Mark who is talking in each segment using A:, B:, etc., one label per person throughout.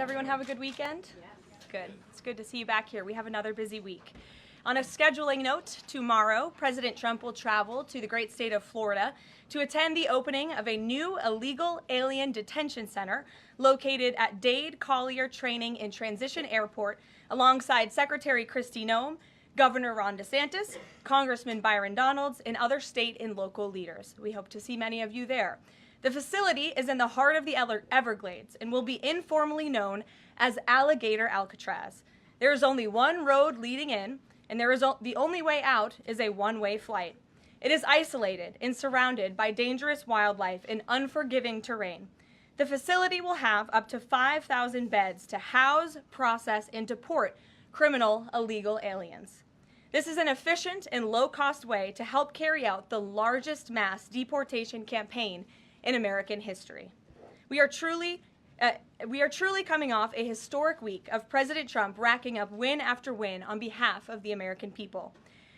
A: everyone have a good weekend? Yes. Good. It's good to see you back here. We have another busy week. On a scheduling note, tomorrow, President Trump will travel to the great state of Florida to attend the opening of a new illegal alien detention center located at Dade Collier Training and Transition Airport alongside Secretary Kristi Noem, Governor Ron DeSantis, Congressman Byron Donalds, and other state and local leaders. We hope to see many of you there. The facility is in the heart of the Everglades and will be informally known as Alligator Alcatraz. There is only one road leading in, and the only way out is a one-way flight. It is isolated and surrounded by dangerous wildlife and unforgiving terrain. The facility will have up to 5,000 beds to house, process, and deport criminal illegal aliens. This is an efficient and low-cost way to help carry out the largest mass deportation campaign in American history. We are truly coming off a historic week of President Trump racking up win after win on behalf of the American people.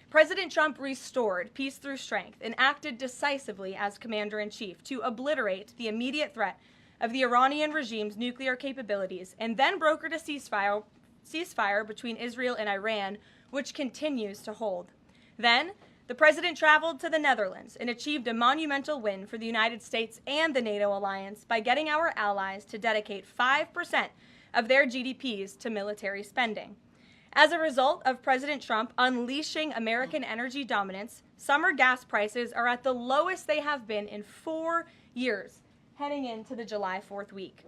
A: President Trump restored peace through strength and acted decisively as commander-in-chief to obliterate the immediate threat of the Iranian regime's nuclear capabilities and then brokered a ceasefire between Israel and Iran, which continues to hold. Then, the president traveled to the Netherlands and achieved a monumental win for the United States and the NATO alliance by getting our allies to dedicate 5% of their GDPs to military spending. As a result of President Trump unleashing American energy dominance, summer gas prices are at the lowest they have been in 4 years, heading into the July 4th week.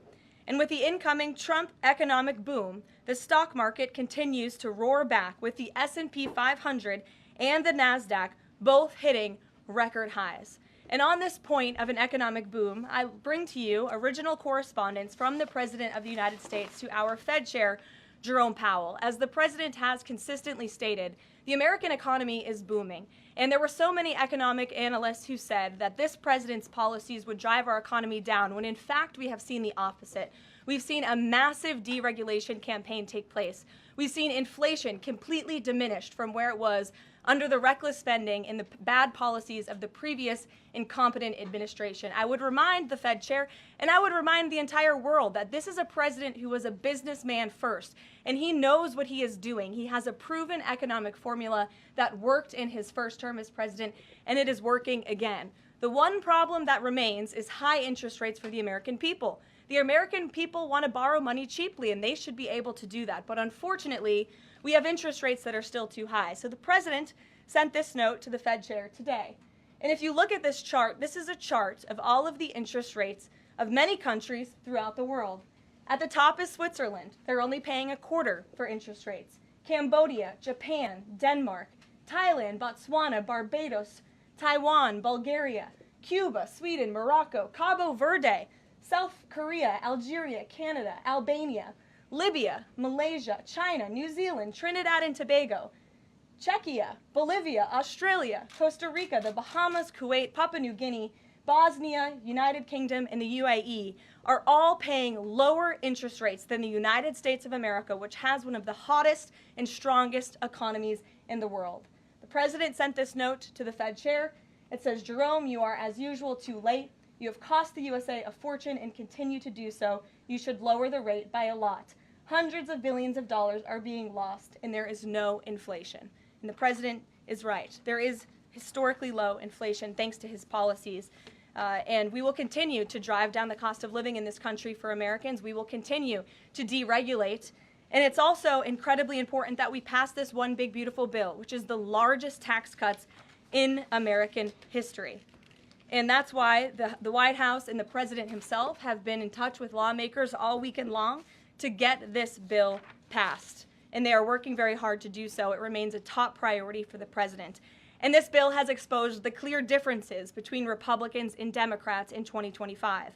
A: And with the incoming Trump economic boom, the stock market continues to roar back with the S&P 500 and the NASDAQ both hitting record highs. And on this point of an economic boom, I bring to you original correspondence from the President of the United States to our Fed Chair, Jerome Powell. As the President has consistently stated, the American economy is booming. And there were so many economic analysts who said that this president's policies would drive our economy down, when in fact we have seen the opposite. We've seen a massive deregulation campaign take place. We've seen inflation completely diminished from where it was under the reckless spending and the bad policies of the previous incompetent administration. I would remind the Fed chair, and I would remind the entire world, that this is a president who was a businessman first, and he knows what he is doing. He has a proven economic formula that worked in his first term as president, and it is working again. The one problem that remains is high interest rates for the American people. The American people want to borrow money cheaply, and they should be able to do that. But unfortunately, we have interest rates that are still too high. So the president sent this note to the Fed chair today. And if you look at this chart, this is a chart of all of the interest rates of many countries throughout the world. At the top is Switzerland. They're only paying a quarter for interest rates. Cambodia, Japan, Denmark, Thailand, Botswana, Barbados, Taiwan, Bulgaria, Cuba, Sweden, Morocco, Cabo Verde, South Korea, Algeria, Canada, Albania, Libya, Malaysia, China, New Zealand, Trinidad and Tobago, Czechia, Bolivia, Australia, Costa Rica, the Bahamas, Kuwait, Papua New Guinea, Bosnia, United Kingdom, and the UAE are all paying lower interest rates than the United States of America, which has one of the hottest and strongest economies in the world. The president sent this note to the Fed chair. It says, "Jerome, you are as usual too late. You have cost the USA a fortune and continue to do so. You should lower the rate by a lot. Hundreds of billions of dollars are being lost, and there is no inflation." And the president is right. There is historically low inflation thanks to his policies. And we will continue to drive down the cost of living in this country for Americans. We will continue to deregulate. And it's also incredibly important that we pass this one big, beautiful bill, which is the largest tax cuts in American history. And that's why the White House and the president himself have been in touch with lawmakers all weekend long to get this bill passed. And they are working very hard to do so. It remains a top priority for the president. And this bill has exposed the clear differences between Republicans and Democrats in 2025.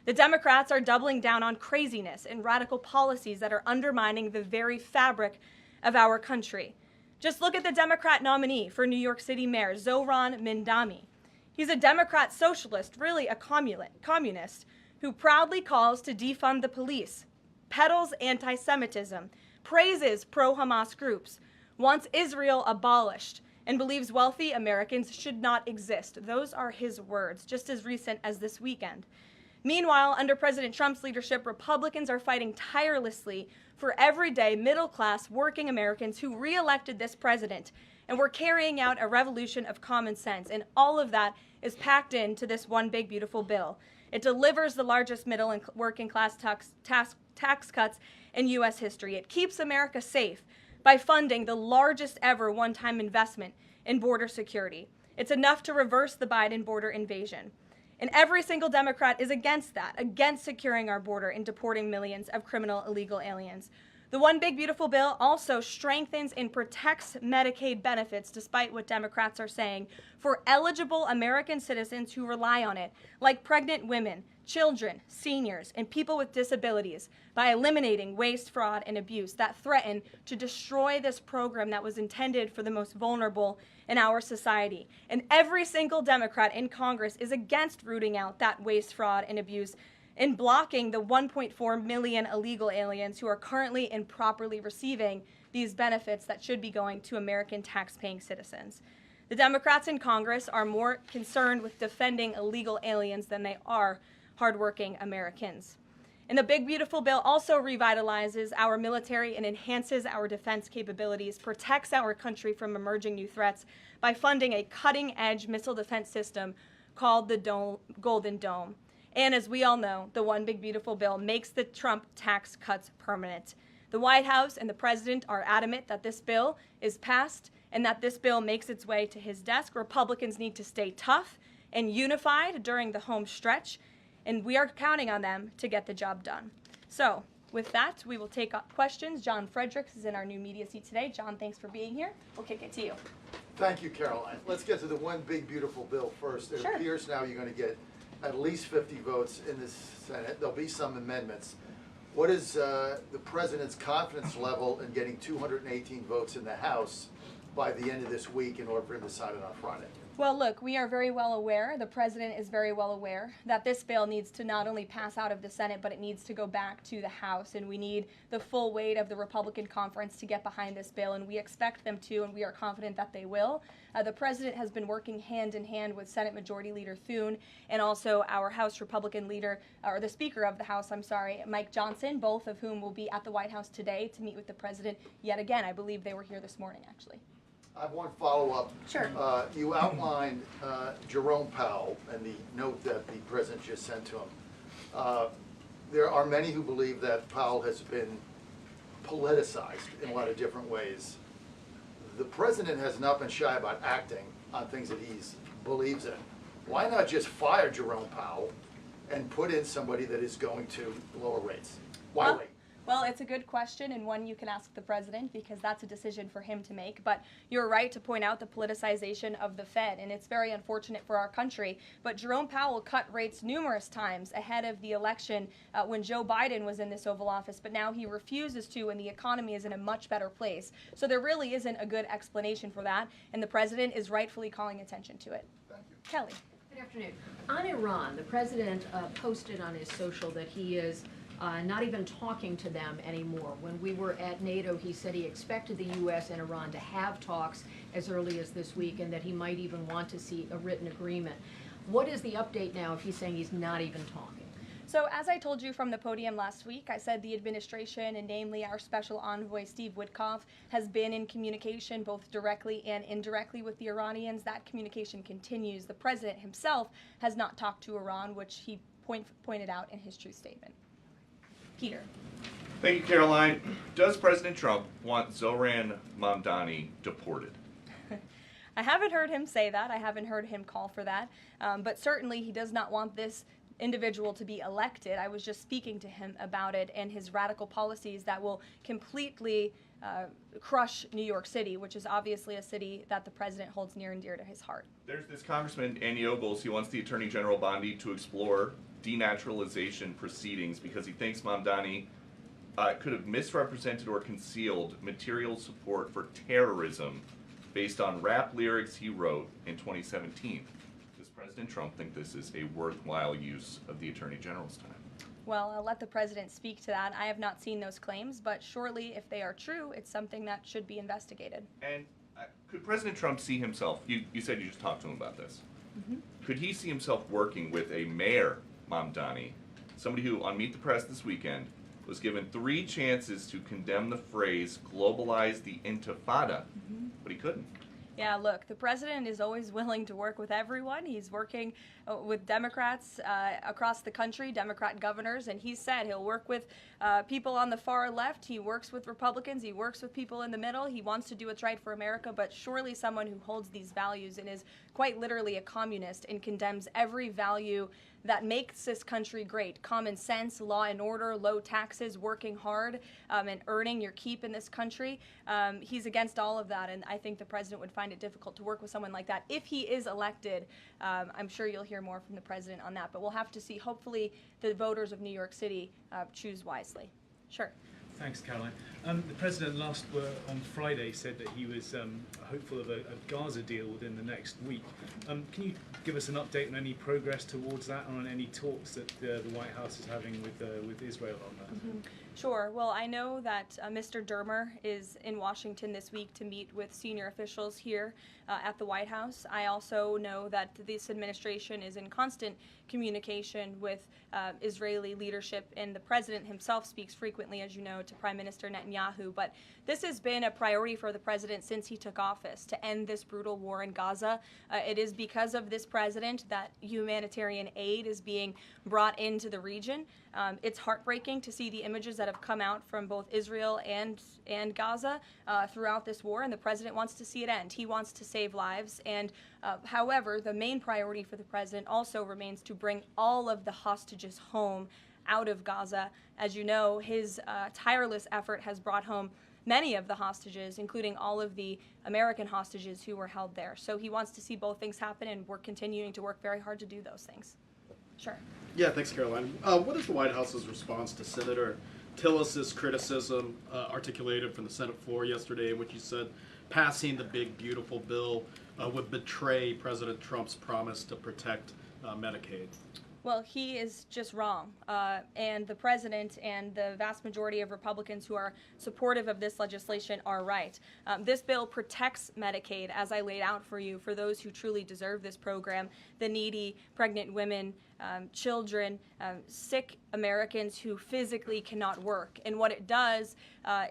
A: The Democrats are doubling down on craziness and radical policies that are undermining the very fabric of our country. Just look at the Democrat nominee for New York City Mayor, Zohran Mamdani. He's a Democrat socialist, really a communist, who proudly calls to defund the police, peddles anti-Semitism, praises pro-Hamas groups, wants Israel abolished, and believes wealthy Americans should not exist. Those are his words, just as recent as this weekend. Meanwhile, under President Trump's leadership, Republicans are fighting tirelessly for everyday middle-class working Americans who re-elected this president. And we're carrying out a revolution of common sense. And all of that is packed into this one big, beautiful bill. It delivers the largest middle and working class tax cuts in U.S. history. It keeps America safe by funding the largest ever one-time investment in border security. It's enough to reverse the Biden border invasion. And every single Democrat is against that, against securing our border and deporting millions of criminal illegal aliens. The One Big Beautiful Bill also strengthens and protects Medicaid benefits, despite what Democrats are saying, for eligible American citizens who rely on it, like pregnant women, children, seniors, and people with disabilities, by eliminating waste, fraud, and abuse that threaten to destroy this program that was intended for the most vulnerable in our society. And every single Democrat in Congress is against rooting out that waste, fraud, and abuse in blocking the 1.4 million illegal aliens who are currently improperly receiving these benefits that should be going to American tax-paying citizens. The Democrats in Congress are more concerned with defending illegal aliens than they are hardworking Americans. And the Big Beautiful Bill also revitalizes our military and enhances our defense capabilities, protects our country from emerging new threats by funding a cutting-edge missile defense system called the Golden Dome. And as we all know, the One Big Beautiful Bill makes the Trump tax cuts permanent. The White House and the president are adamant that this bill is passed and that this bill makes its way to his desk. Republicans need to stay tough and unified during the home stretch, and we are counting on them to get the job done. So with that, we will take up questions. John Fredericks is in our new media seat today. John, thanks for being here. We'll kick it to you.
B: Thank you, Karoline. Let's get to the One Big Beautiful Bill first. It appears now you're going to get at least 50 votes in the Senate. There'll be some amendments. What is the president's confidence level in getting 218 votes in the House by the end of this week in order for him to sign it on Friday?
A: Well, look, we are very well aware, the president is very well aware, that this bill needs to not only pass out of the Senate, but it needs to go back to the House, and we need the full weight of the Republican conference to get behind this bill, and we expect them to, and we are confident that they will. The president has been working hand in hand with Senate Majority Leader Thune and also our House Republican leader, or the Speaker of the House, Mike Johnson, both of whom will be at the White House today to meet with the president yet again. I believe they were here this morning, actually.
B: I have one follow-up.
A: Sure.
B: You outlined Jerome Powell and the note that the president just sent to him. There are many who believe that Powell has been politicized in a lot of different ways. The president has not been shy about acting on things that he believes in. Why not just fire Jerome Powell and put in somebody that is going to lower rates? Why wait?
A: Well, it's a good question, and one you can ask the president, because that's a decision for him to make. But you're right to point out the politicization of the Fed, and it's very unfortunate for our country. But Jerome Powell cut rates numerous times ahead of the election when Joe Biden was in this Oval Office, but now he refuses to, and the economy is in a much better place. So there really isn't a good explanation for that, and the president is rightfully calling attention to it.
B: Thank you.
A: Kelly.
C: Good afternoon. On Iran, the president posted on his social that he is not even talking to them anymore. When we were at NATO, he said he expected the U.S. and Iran to have talks as early as this week, and that he might even want to see a written agreement. What is the update now if he's saying he's not even talking?
A: So as I told you from the podium last week, I said the administration, and namely our special envoy Steve Witkoff, has been in communication both directly and indirectly with the Iranians. That communication continues. The president himself has not talked to Iran, which he pointed out in his truth statement. Peter.
D: Thank you, Caroline. Does President Trump want Zohran Mamdani deported?
A: I haven't heard him say that. I haven't heard him call for that. But certainly he does not want this individual to be elected. I was just speaking to him about it and his radical policies that will completely crush New York City, which is obviously a city that the president holds near and dear to his heart.
D: There's this Congressman, Andy Ogles. He wants the Attorney General Bondi to explore denaturalization proceedings because he thinks Mamdani could have misrepresented or concealed material support for terrorism based on rap lyrics he wrote in 2017. Does President Trump think this is a worthwhile use of the Attorney General's time?
A: Well, I'll let the president speak to that. I have not seen those claims, but surely if they are true, it's something that should be investigated.
D: And could President Trump see himself, you said you just talked to him about this, could he see himself working with a mayor Mamdani, somebody who, on Meet the Press this weekend, was given 3 chances to condemn the phrase globalize the intifada, but he couldn't.
A: Yeah, look, the president is always willing to work with everyone. He's working with Democrats across the country, Democrat governors, and he said he'll work with people on the far left. He works with Republicans. He works with people in the middle. He wants to do what's right for America, but surely someone who holds these values and is quite literally a communist and condemns every value that makes this country great. Common sense, law and order, low taxes, working hard, and earning your keep in this country. He's against all of that, and I think the president would find it difficult to work with someone like that. If he is elected, I'm sure you'll hear more from the president on that, but we'll have to see. Hopefully the voters of New York City choose wisely. Sure.
E: Thanks, Caroline. The president on Friday said that he was hopeful of a Gaza deal within the next week. Can you give us an update on any progress towards that, and on any talks that the White House is having with Israel on that?
A: Sure. Well, I know that Mr. Dermer is in Washington this week to meet with senior officials here at the White House. I also know that this administration is in constant communication with Israeli leadership, and the president himself speaks frequently, as you know, to Prime Minister Netanyahu. But this has been a priority for the president since he took office, to end this brutal war in Gaza. It is because of this president that humanitarian aid is being brought into the region. It's heartbreaking to see the images that have come out from both Israel and Gaza throughout this war, and the president wants to see it end. He wants to save lives, and however, the main priority for the president also remains to bring all of the hostages home out of Gaza. As you know, his tireless effort has brought home many of the hostages, including all of the American hostages who were held there. So he wants to see both things happen, and we're continuing to work very hard to do those things. Sure.
F: Yeah, thanks, Caroline. What is the White House's response to Senator Tillis' criticism articulated from the Senate floor yesterday, in which he said passing the big, beautiful bill would betray President Trump's promise to protect Medicaid?
A: Well, he is just wrong. And the president and the vast majority of Republicans who are supportive of this legislation are right. This bill protects Medicaid, as I laid out for you, for those who truly deserve this program, the needy, pregnant women, children, sick Americans who physically cannot work. And what it does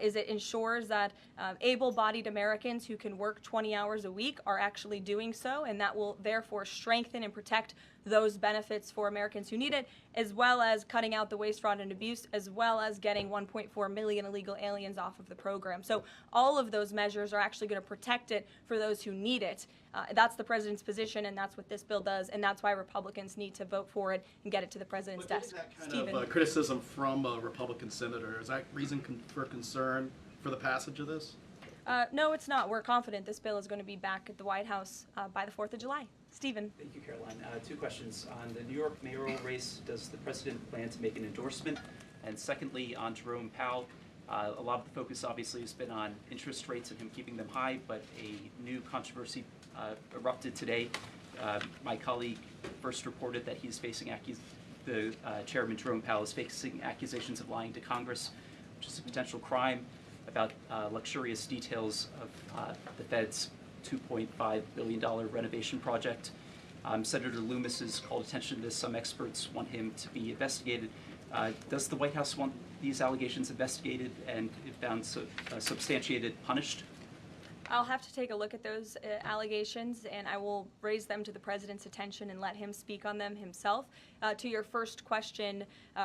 A: is it ensures that able-bodied Americans who can work 20 hours a week are actually doing so, and that will therefore strengthen and protect those benefits for Americans who need it, as well as cutting out the waste, fraud, and abuse, as well as getting 1.4 million illegal aliens off of the program. So all of those measures are actually going to protect it for those who need it. That's the president's position, and that's what this bill does, and that's why Republicans need to vote for it and get it to the president's desk.
F: That kind of criticism from a Republican senator, is that reason for concern for the passage of this?
A: No, it's not. We're confident this bill is going to be back at the White House by the 4th of July. Stephen.
G: Thank you, Caroline. 2 questions. On the New York mayoral race, does the president plan to make an endorsement? And secondly, on Jerome Powell, a lot of the focus obviously has been on interest rates and him keeping them high, but a new controversy erupted today. My colleague first reported that he's facing Chairman Jerome Powell is facing accusations of lying to Congress, which is a potential crime, about luxurious details of the Fed's $2.5 billion renovation project. Senator Loomis has called attention to this. Some experts want him to be investigated. Does the White House want these allegations investigated and, if found substantiated, punished?
A: I'll have to take a look at those allegations, and I will raise them to the president's attention and let him speak on them himself. To your first question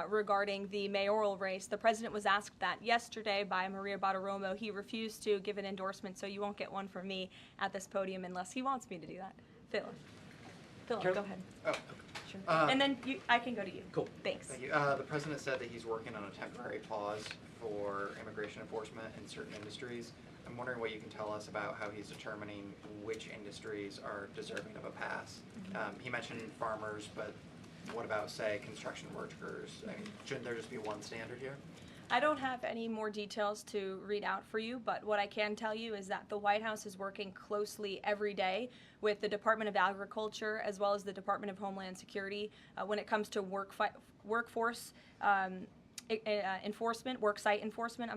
A: regarding the mayoral race, the president was asked that yesterday by Maria Bartiromo. He refused to give an endorsement, so you won't get one from me at this podium unless he wants me to do that. Philip, go ahead.
H: Oh,
A: Sure. And then I can go to you.
H: cool.
A: Thanks.
H: Thank you. The president said that he's working on a temporary pause for immigration enforcement in certain industries. I'm wondering what you can tell us about how he's determining which industries are deserving of a pass. He mentioned farmers, but what about, say, construction workers? I mean, shouldn't there just be one standard here?
A: I don't have any more details to read out for you, but what I can tell you is that the White House is working closely every day with the Department of Agriculture as well as the Department of Homeland Security when it comes to workforce enforcement, worksite enforcement,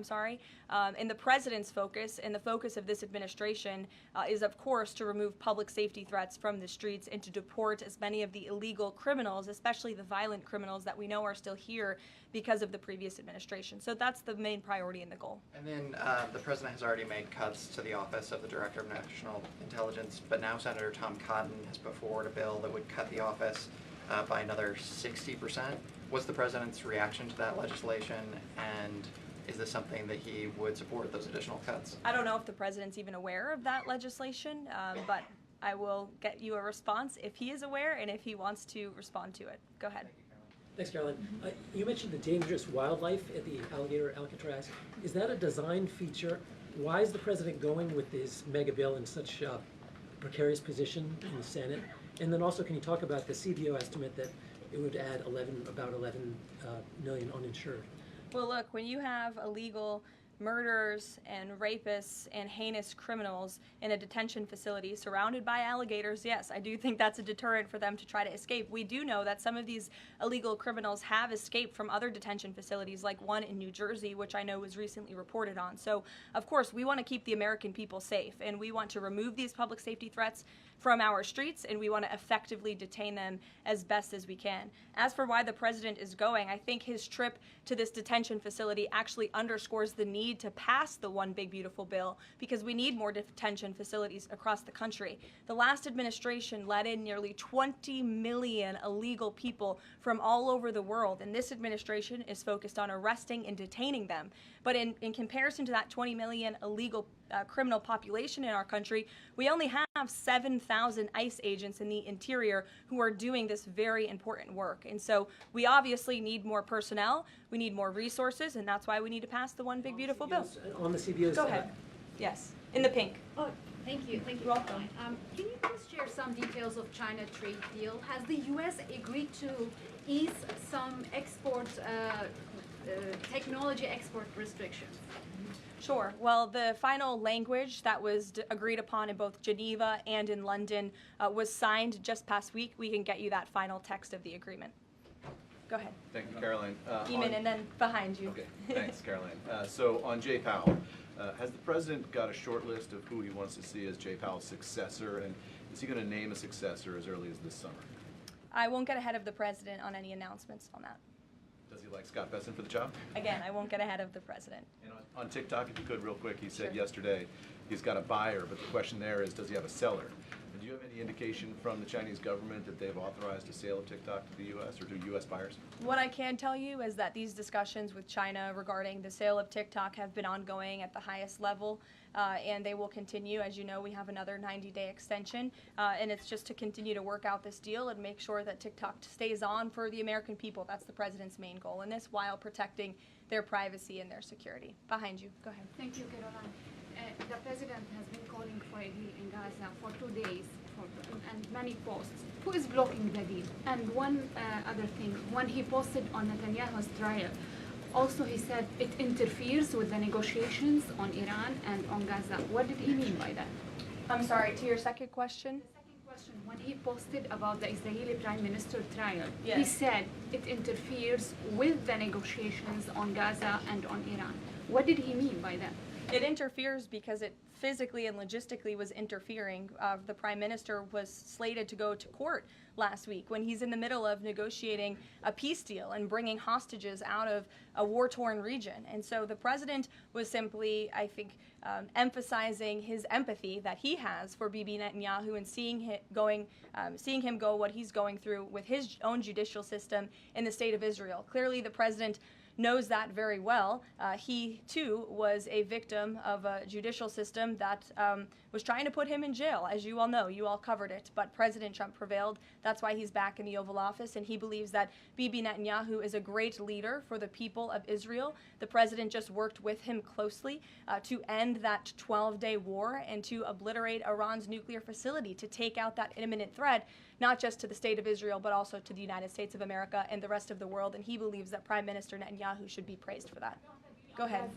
A: and the president's focus and the focus of this administration is, of course, to remove public safety threats from the streets and to deport as many of the illegal criminals, especially the violent criminals that we know are still here because of the previous administration. So that's the main priority and the goal.
H: And then the president has already made cuts to the office of the Director of National Intelligence, but now Senator Tom Cotton has put forward a bill that would cut the office by another 60%. What's the president's reaction to that legislation, and is this something that he would support, those additional cuts?
A: I don't know if the president's even aware of that legislation, but I will get you a response if he is aware and if he wants to respond to it. Go ahead.
I: Thanks, Caroline. You mentioned the dangerous wildlife at the Alligator Alcatraz. Is that a design feature? Why is the president going with this mega bill in such a precarious position in the Senate? And then also, can you talk about the CBO estimate that it would add about 11 million uninsured?
A: Well, look, when you have illegal murderers and rapists and heinous criminals in a detention facility surrounded by alligators, yes, I do think that's a deterrent for them to try to escape. We do know that some of these illegal criminals have escaped from other detention facilities, like one in New Jersey, which I know was recently reported on. So, of course, we want to keep the American people safe, and we want to remove these public safety threats from our streets, and we want to effectively detain them as best as we can. As for why the president is going, I think his trip to this detention facility actually underscores the need to pass the One Big Beautiful Bill, because we need more detention facilities across the country. The last administration let in nearly 20 million illegal people from all over the world, and this administration is focused on arresting and detaining them. But in comparison to that 20 million illegal criminal population in our country, we only have 7,000 ICE agents in the interior who are doing this very important work. And so we obviously need more personnel, we need more resources, and that's why we need to pass the One Big Beautiful Bill.
I: On the CBOs.
A: Go ahead. Yes, in the pink.
J: Oh, thank you. Thank you.
A: You're welcome.
J: Can you please share some details of China trade deal? Has the U.S. agreed to ease some export, technology export restrictions?
A: Sure. Well, the final language that was agreed upon in both Geneva and in London was signed just past week. We can get you that final text of the agreement. Go ahead.
K: Thank you, Caroline.
A: Eamon, and then behind you.
K: Okay, thanks, Caroline. So on Jay Powell, has the president got a short list of who he wants to see as Jay Powell's successor, and is he going to name a successor as early as this summer?
A: I won't get ahead of the president on any announcements on that.
K: Does he like Scott Besson for the job?
A: Again, I won't get ahead of the president.
K: And on TikTok, if you could, real quick, he said
A: Sure.
K: yesterday he's got a buyer, but the question there is, does he have a seller? And do you have any indication from the Chinese government that they've authorized a sale of TikTok to the U.S. or to U.S. buyers?
A: What I can tell you is that these discussions with China regarding the sale of TikTok have been ongoing at the highest level, and they will continue. As you know, we have another 90-day extension, and it's just to continue to work out this deal and make sure that TikTok stays on for the American people. That's the president's main goal in this, while protecting their privacy and their security. Behind you. Go ahead.
L: Thank you, Caroline. The president has been calling for a deal in Gaza for 2 days and many posts. Who is blocking the deal? And one other thing, when he posted on Netanyahu's trial, also he said it interferes with the negotiations on Iran and on Gaza. What did he mean by that?
A: I'm sorry, to your second question?
L: The second question, when he posted about the Israeli Prime Minister trial,
A: Yes.
L: he said it interferes with the negotiations on Gaza and on Iran. What did he mean by that?
A: It interferes because it physically and logistically was interfering. The prime minister was slated to go to court last week when he's in the middle of negotiating a peace deal and bringing hostages out of a war-torn region. And so the president was simply, I think, emphasizing his empathy that he has for Bibi Netanyahu and seeing him go what he's going through with his own judicial system in the state of Israel. Clearly, the president knows that very well. He, too, was a victim of a judicial system that was trying to put him in jail, as you all know. You all covered it. But President Trump prevailed. That's why he's back in the Oval Office, and he believes that Bibi Netanyahu is a great leader for the people of Israel. The president just worked with him closely to end that 12-day war and to obliterate Iran's nuclear facility, to take out that imminent threat, not just to the state of Israel, but also to the United States of America and the rest of the world. And he believes that Prime Minister Netanyahu should be praised for that. Go ahead.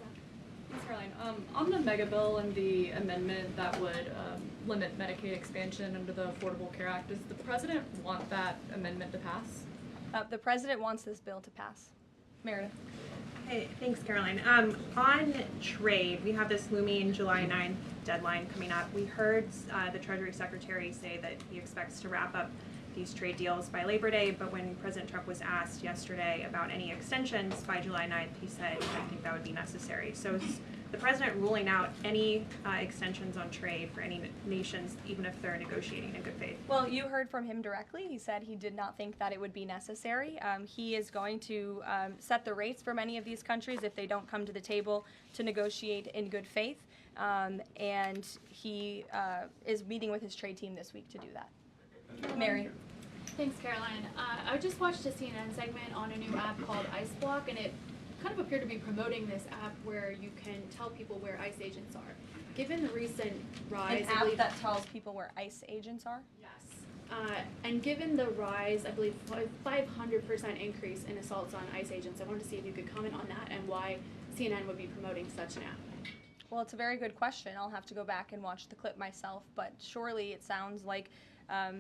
M: Thanks, Caroline. On the mega bill and the amendment that would limit Medicaid expansion under the Affordable Care Act, does the president want that amendment to pass?
A: The president wants this bill to pass. Meredith.
N: Hey, thanks, Caroline. On trade, we have this looming July 9th deadline coming up. We heard the Treasury Secretary say that he expects to wrap up these trade deals by Labor Day, but when President Trump was asked yesterday about any extensions by July 9th, he said, I think that would be necessary. So is the president ruling out any extensions on trade for any nations, even if they're negotiating in good faith?
A: Well, you heard from him directly. He said he did not think that it would be necessary. He is going to set the rates for many of these countries if they don't come to the table to negotiate in good faith. And he is meeting with his trade team this week to do that. Mary.
M: Thanks, Caroline. I just watched a CNN segment on a new app called Ice Block, and it kind of appeared to be promoting this app where you can tell people where ICE agents are. Given the recent rise,
A: An app that tells people where ICE agents are?
M: Yes. And given the rise, I believe 500% increase in assaults on ICE agents, I wanted to see if you could comment on that and why CNN would be promoting such an app.
A: Well, it's a very good question. I'll have to go back and watch the clip myself, but surely it sounds like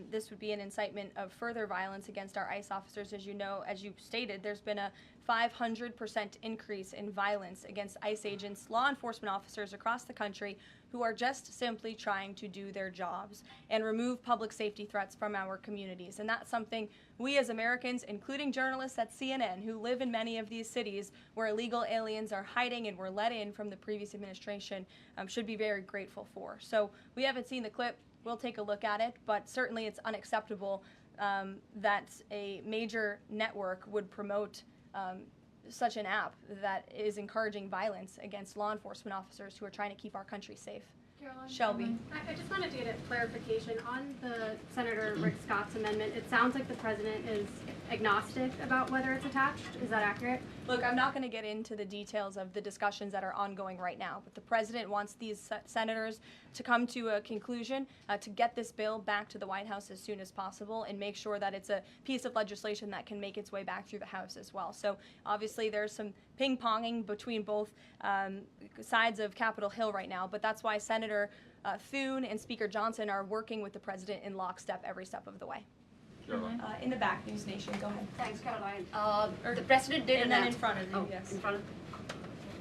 A: this would be an incitement of further violence against our ICE officers. As you know, as you stated, there's been a 500% increase in violence against ICE agents, law enforcement officers across the country who are just simply trying to do their jobs and remove public safety threats from our communities. And that's something we as Americans, including journalists at CNN who live in many of these cities where illegal aliens are hiding and were let in from the previous administration, should be very grateful for. So we haven't seen the clip. We'll take a look at it, but certainly it's unacceptable that a major network would promote such an app that is encouraging violence against law enforcement officers who are trying to keep our country safe.
O: Caroline,
A: Shelby.
O: I just wanted to get a clarification on the Senator Rick Scott's amendment. It sounds like the president is agnostic about whether it's attached. Is that accurate?
A: Look, I'm not going to get into the details of the discussions that are ongoing right now, but the president wants these senators to come to a conclusion, to get this bill back to the White House as soon as possible and make sure that it's a piece of legislation that can make its way back through the House as well. So obviously there's some ping-ponging between both sides of Capitol Hill right now, but that's why Senator Thune and Speaker Johnson are working with the president in lockstep every step of the way. In the back, News Nation, go ahead.
P: Thanks, Caroline. The president did
A: and then
P: announce.
A: in front of you,
P: Oh,
A: yes.
P: in front of.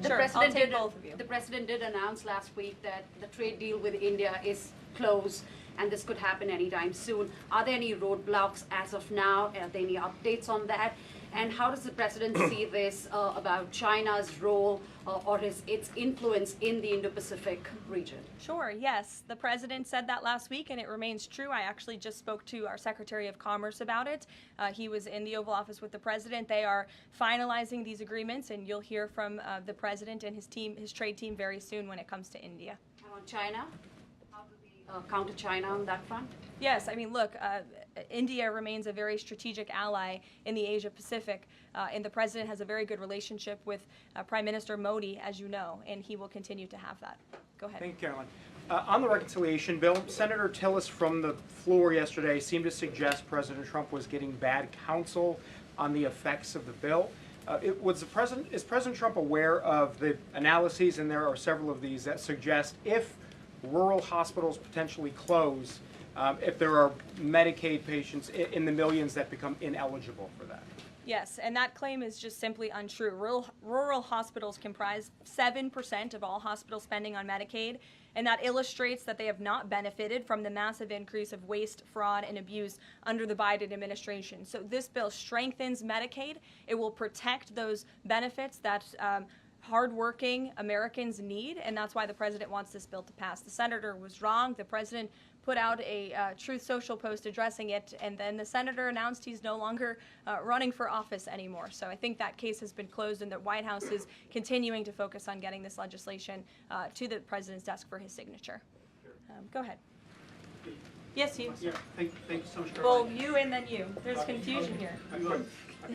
A: Sure, I'll take both of you.
P: The president did announce last week that the trade deal with India is closed, and this could happen anytime soon. Are there any roadblocks as of now? Are there any updates on that? And how does the president see this about China's role or its influence in the Indo-Pacific region?
A: Sure, yes. The president said that last week, and it remains true. I actually just spoke to our Secretary of Commerce about it. He was in the Oval Office with the president. They are finalizing these agreements, and you'll hear from the president and his team, his trade team, very soon when it comes to India.
P: And on China? How do we counter China on that front?
A: Yes, I mean, look, India remains a very strategic ally in the Asia Pacific, and the president has a very good relationship with Prime Minister Modi, as you know, and he will continue to have that. Go ahead.
Q: Thank you, Caroline. On the reconciliation bill, Senator Tillis from the floor yesterday seemed to suggest President Trump was getting bad counsel on the effects of the bill. Is President Trump aware of the analyses, and there are several of these, that suggest if rural hospitals potentially close, if there are Medicaid patients in the millions that become ineligible for that?
A: Yes, and that claim is just simply untrue. Rural hospitals comprise 7% of all hospital spending on Medicaid, and that illustrates that they have not benefited from the massive increase of waste, fraud, and abuse under the Biden administration. So this bill strengthens Medicaid. It will protect those benefits that hardworking Americans need, and that's why the president wants this bill to pass. The senator was wrong. The president put out a Truth Social post addressing it, and then the senator announced he's no longer running for office anymore. So I think that case has been closed, and the White House is continuing to focus on getting this legislation to the president's desk for his signature. Go ahead. Yes, you.
R: Yeah, thank you so much.
A: Well, you and then you. There's confusion here.
R: A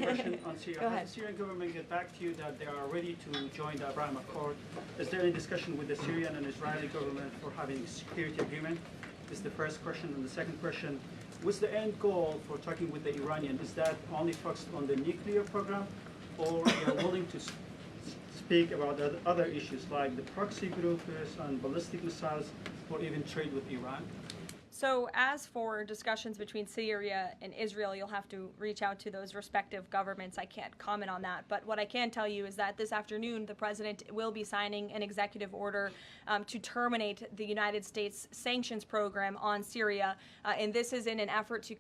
R: question on Syria.
A: Go ahead.
R: Has the Syrian government get back to you that they are ready to join the Abraham Accord? Is there any discussion with the Syrian and Israeli government for having a security agreement? This is the first question. And the second question, what's the end goal for talking with the Iranian? Is that only focused on the nuclear program, or they are willing to speak about other issues like the proxy groups and ballistic missiles, or even trade with Iran?
A: So as for discussions between Syria and Israel, you'll have to reach out to those respective governments. I can't comment on that. But what I can tell you is that this afternoon, the president will be signing an executive order to terminate the United States sanctions program on Syria. And this is in an effort to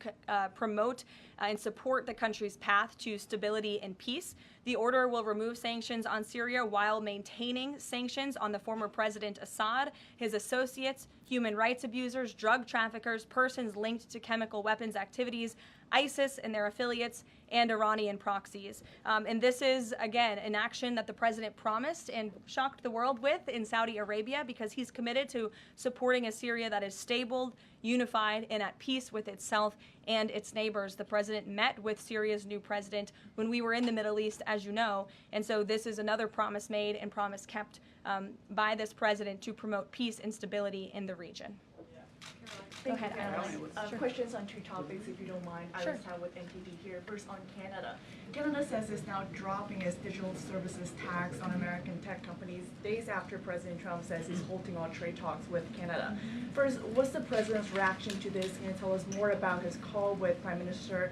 A: promote and support the country's path to stability and peace. The order will remove sanctions on Syria while maintaining sanctions on the former President Assad, his associates, human rights abusers, drug traffickers, persons linked to chemical weapons activities, ISIS and their affiliates, and Iranian proxies. And this is, again, an action that the president promised and shocked the world with in Saudi Arabia, because he's committed to supporting a Syria that is stable, unified, and at peace with itself and its neighbors. The president met with Syria's new president when we were in the Middle East, as you know, and so this is another promise made and promise kept by this president to promote peace and stability in the region.
S: Thank
A: Go
S: you,
A: ahead,
S: Caroline.
A: Sure.
S: Questions on two topics, if you don't mind.
A: Sure.
S: Iris Howe with NTD here. First, on Canada. Canada says it's now dropping its digital services tax on American tech companies days after President Trump says he's halting all trade talks with Canada. First, what's the president's reaction to this? Can you tell us more about his call with Prime Minister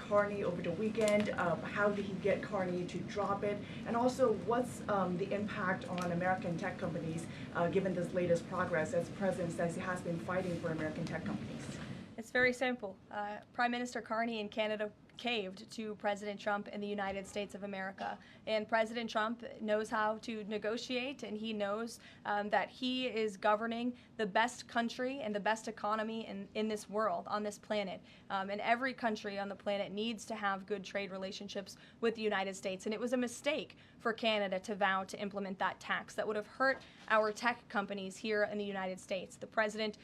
S: Carney over the weekend? How did he get Carney to drop it? And also, what's the impact on American tech companies given this latest progress, as the president says he has been fighting for American tech companies?
A: It's very simple. Prime Minister Carney in Canada caved to President Trump in the United States of America. And President Trump knows how to negotiate, and he knows that he is governing the best country and the best economy in this world, on this planet. And every country on the planet needs to have good trade relationships with the United States. And it was a mistake for Canada to vow to implement that tax that would have hurt our tech companies here in the United States. The president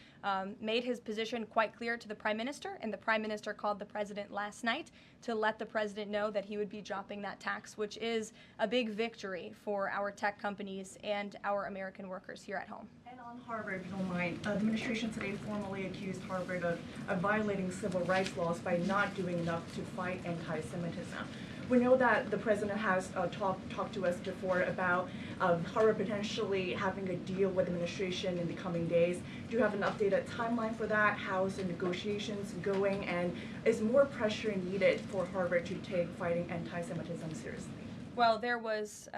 A: made his position quite clear to the Prime Minister, and the Prime Minister called the president last night to let the president know that he would be dropping that tax, which is a big victory for our tech companies and our American workers here at home.
S: And on Harvard, if you don't mind, the administration today formally accused Harvard of violating civil rights laws by not doing enough to fight anti-Semitism. We know that the president has talked to us before about Harvard potentially having a deal with the administration in the coming days. Do you have an updated timeline for that? How is the negotiations going? And is more pressure needed for Harvard to take fighting anti-Semitism seriously?
A: Well, there was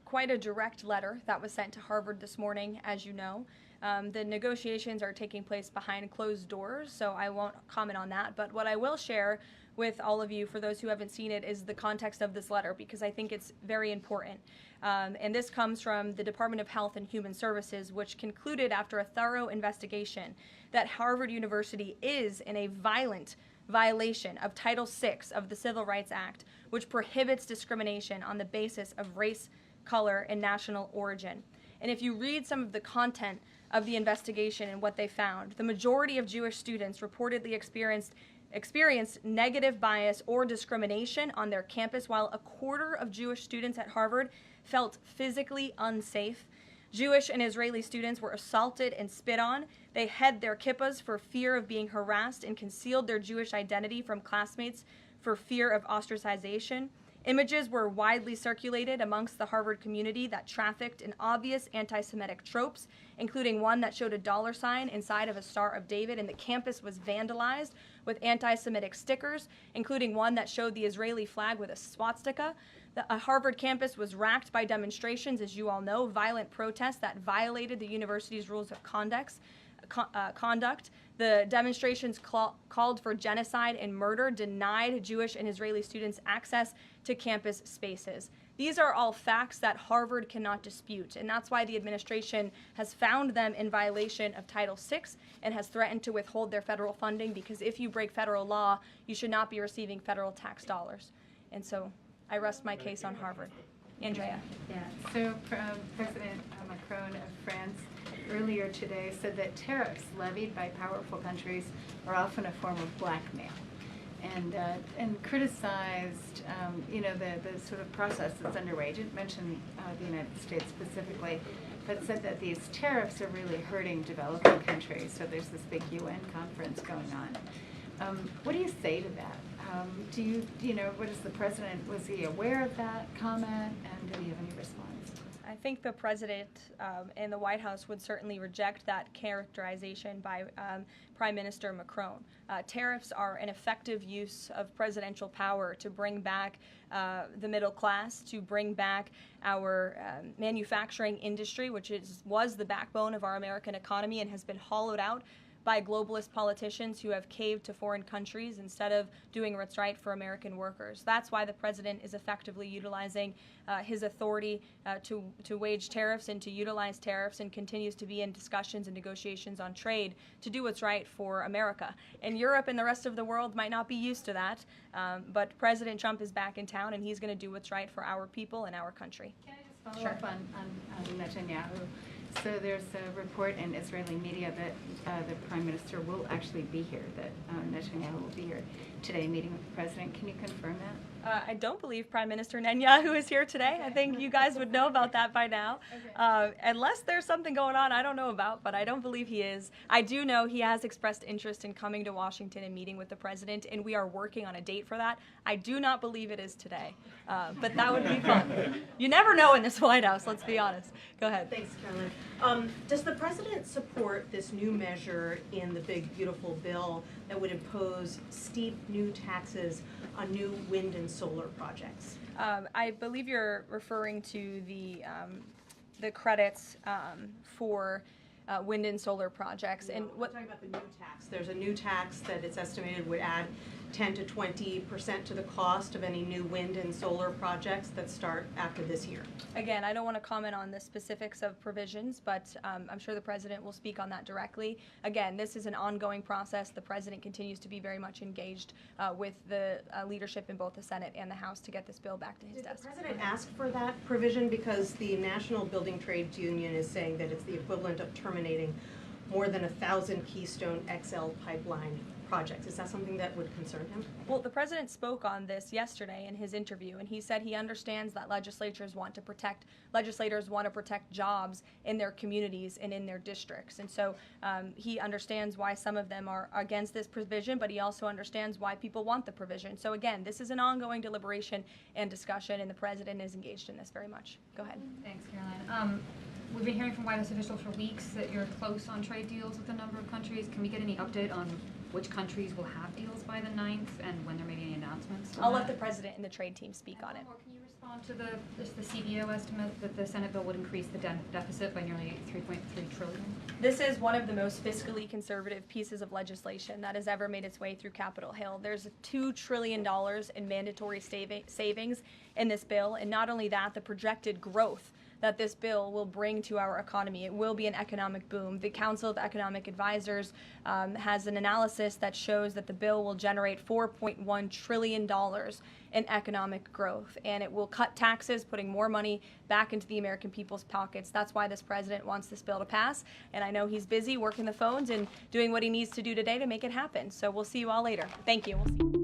A: quite a direct letter that was sent to Harvard this morning, as you know. The negotiations are taking place behind closed doors, so I won't comment on that. But what I will share with all of you, for those who haven't seen it, is the context of this letter, because I think it's very important. And this comes from the Department of Health and Human Services, which concluded after a thorough investigation that Harvard University is in a violent violation of Title VI of the Civil Rights Act, which prohibits discrimination on the basis of race, color, and national origin. And if you read some of the content of the investigation and what they found, the majority of Jewish students reportedly experienced negative bias or discrimination on their campus, while a quarter of Jewish students at Harvard felt physically unsafe. Jewish and Israeli students were assaulted and spit on. They hid their kippahs for fear of being harassed and concealed their Jewish identity from classmates for fear of ostracization. Images were widely circulated amongst the Harvard community that trafficked in obvious anti-Semitic tropes, including one that showed a $sign inside of a Star of David, and the campus was vandalized with anti-Semitic stickers, including one that showed the Israeli flag with a swastika. The Harvard campus was racked by demonstrations, as you all know, violent protests that violated the university's rules of conduct. The demonstrations called for genocide and murder, denied Jewish and Israeli students access to campus spaces. These are all facts that Harvard cannot dispute, and that's why the administration has found them in violation of Title VI and has threatened to withhold their federal funding, because if you break federal law, you should not be receiving federal tax dollars. And so I rest my case on Harvard. Andrea.
T: Yeah, so President Macron of France earlier today said that tariffs levied by powerful countries are often a form of blackmail, and criticized the sort of process that's underway. He didn't mention the United States specifically, but said that these tariffs are really hurting developing countries. So there's this big UN conference going on. What do you say to that? What is the president, was he aware of that comment, and did he have any response?
A: I think the president and the White House would certainly reject that characterization by Prime Minister Macron. Tariffs are an effective use of presidential power to bring back the middle class, to bring back our manufacturing industry, which was the backbone of our American economy and has been hollowed out by globalist politicians who have caved to foreign countries instead of doing what's right for American workers. That's why the president is effectively utilizing his authority to wage tariffs and to utilize tariffs, and continues to be in discussions and negotiations on trade to do what's right for America. And Europe and the rest of the world might not be used to that, but President Trump is back in town, and he's going to do what's right for our people and our country.
T: Can I just follow up on Netanyahu? So there's a report in Israeli media that the Prime Minister will actually be here, that Netanyahu will be here today meeting with the President. Can you confirm that?
A: I don't believe Prime Minister Netanyahu is here today. I think you guys would know about that by now. Unless there's something going on I don't know about, but I don't believe he is. I do know he has expressed interest in coming to Washington and meeting with the President, and we are working on a date for that. I do not believe it is today, but that would be fun. You never know in this White House, let's be honest. Go ahead.
U: Thanks, Karoline. Does the President support this new measure in the big, beautiful bill that would impose steep new taxes on new wind and solar projects?
A: I believe you're referring to the credits for wind and solar projects.
U: No,
A: and what
U: I'm talking about the new tax. There's a new tax that it's estimated would add 10 to 20% to the cost of any new wind and solar projects that start after this year.
A: Again, I don't want to comment on the specifics of provisions, but I'm sure the President will speak on that directly. Again, this is an ongoing process. The President continues to be very much engaged with the leadership in both the Senate and the House to get this bill back to his desk.
U: Did the President ask for that provision? Because the National Building Trades Union is saying that it's the equivalent of terminating more than 1,000 Keystone XL pipeline projects. Is that something that would concern him?
A: Well, the President spoke on this yesterday in his interview, and he said he understands that legislators want to protect jobs in their communities and in their districts. And so he understands why some of them are against this provision, but he also understands why people want the provision. So again, this is an ongoing deliberation and discussion, and the President is engaged in this very much. Go ahead.
V: Thanks, Caroline. We've been hearing from White House officials for weeks that you're close on trade deals with a number of countries. Can we get any update on which countries will have deals by the 9th and when there may be any announcements?
A: I'll let the President and the trade team speak on it.
V: Can you respond to the CBO estimate that the Senate bill would increase the deficit by nearly $3.3 trillion?
A: This is one of the most fiscally conservative pieces of legislation that has ever made its way through Capitol Hill. There's $2 trillion in mandatory savings in this bill, and not only that, the projected growth that this bill will bring to our economy. It will be an economic boom. The Council of Economic Advisors has an analysis that shows that the bill will generate $4.1 trillion in economic growth, and it will cut taxes, putting more money back into the American people's pockets. That's why this president wants this bill to pass, and I know he's busy working the phones and doing what he needs to do today to make it happen. So we'll see you all later. Thank you. We'll see you.